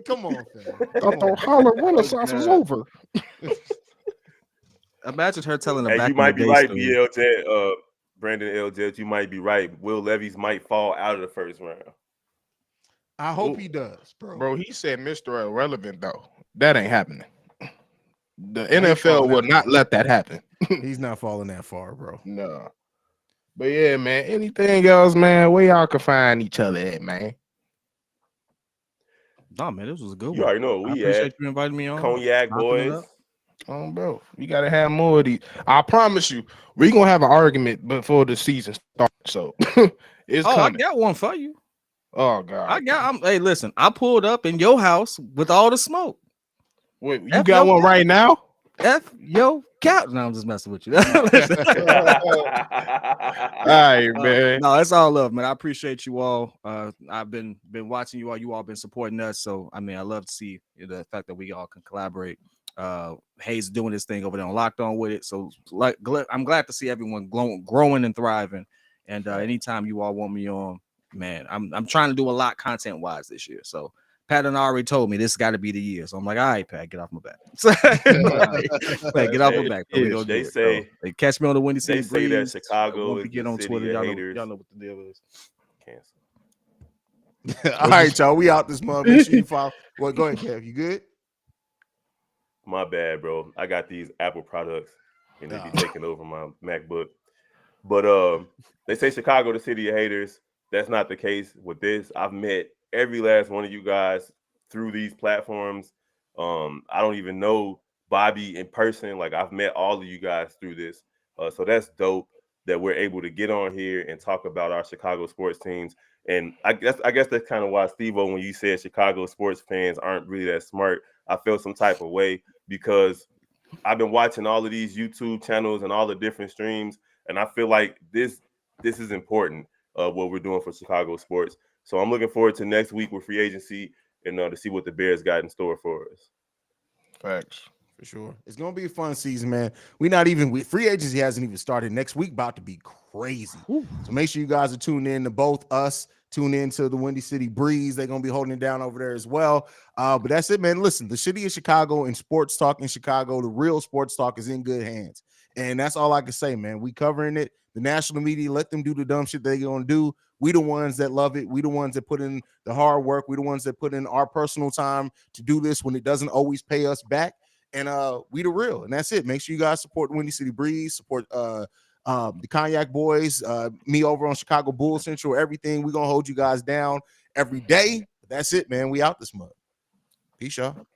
Come on, fam. I thought Harlem Renaissance was over. Imagine her telling Hey, you might be right, BLJ. Brandon LJ, you might be right. Will Levis might fall out of the first round. I hope he does, bro. Bro, he said Mr. Irrelevant, though. That ain't happening. The NFL will not let that happen. He's not falling that far, bro. No. But yeah, man, anything else, man, where y'all can find each other at, man? No, man, this was a good one. You already know what we appreciate you inviting me on. Cognac boys. Oh, bro, we gotta have more of these. I promise you, we're gonna have an argument before the season starts. So it's coming. I got one for you. Oh God, hey, listen, I pulled up in your house with all the smoke. Wait, you got one right now? Yo couch. No, I'm just messing with you. All right, man. No, that's all love, man. I appreciate you all. I've been watching you all. You all been supporting us. So I mean, I love to see the fact that we all can collaborate. Haize doing this thing over there on Locked On with it. So I'm glad to see everyone growing and thriving. And anytime you all want me on, man, I'm trying to do a lot content wise this year. So Pat already told me this got to be the year. So I'm like, all right, Pat, get off my back. Get off my back. They say they catch me on the Windy City. They say that Chicago is get on Twitter. Y'all know what the deal is. Cancel. All right, y'all. We out this month. Make sure you follow. Well, go ahead, Kev. You good? My bad, bro. I got these Apple products and they be taking over my MacBook. But they say Chicago, the city of haters. That's not the case with this. I've met every last one of you guys through these platforms. I don't even know Bobby in person. Like I've met all of you guys through this. So that's dope that we're able to get on here and talk about our Chicago sports teams. And I guess that's kind of why, Stevo, when you said Chicago sports fans aren't really that smart, I felt some type of way, because I've been watching all of these YouTube channels and all the different streams, and I feel like this is important, what we're doing for Chicago sports. So I'm looking forward to next week with free agency and to see what the Bears got in store for us. Facts. For sure. It's going to be a fun season, man. Free agency hasn't even started. Next week about to be crazy. So make sure you guys are tuned in to both us. Tune in to the Windy City Breeze. They're going to be holding it down over there as well. But that's it, man. Listen, the city of Chicago and sports talk in Chicago, the real sports talk, is in good hands. And that's all I can say, man. We covering it. The national media, let them do the dumb shit they're going to do. We the ones that love it. We the ones that put in the hard work. We the ones that put in our personal time to do this when it doesn't always pay us back. And we the real. And that's it. Make sure you guys support the Windy City Breeze, support the Cognac Boys, me over on Chicago Bull Central, everything. We're gonna hold you guys down every day. But that's it, man. We out this month. Peace, y'all.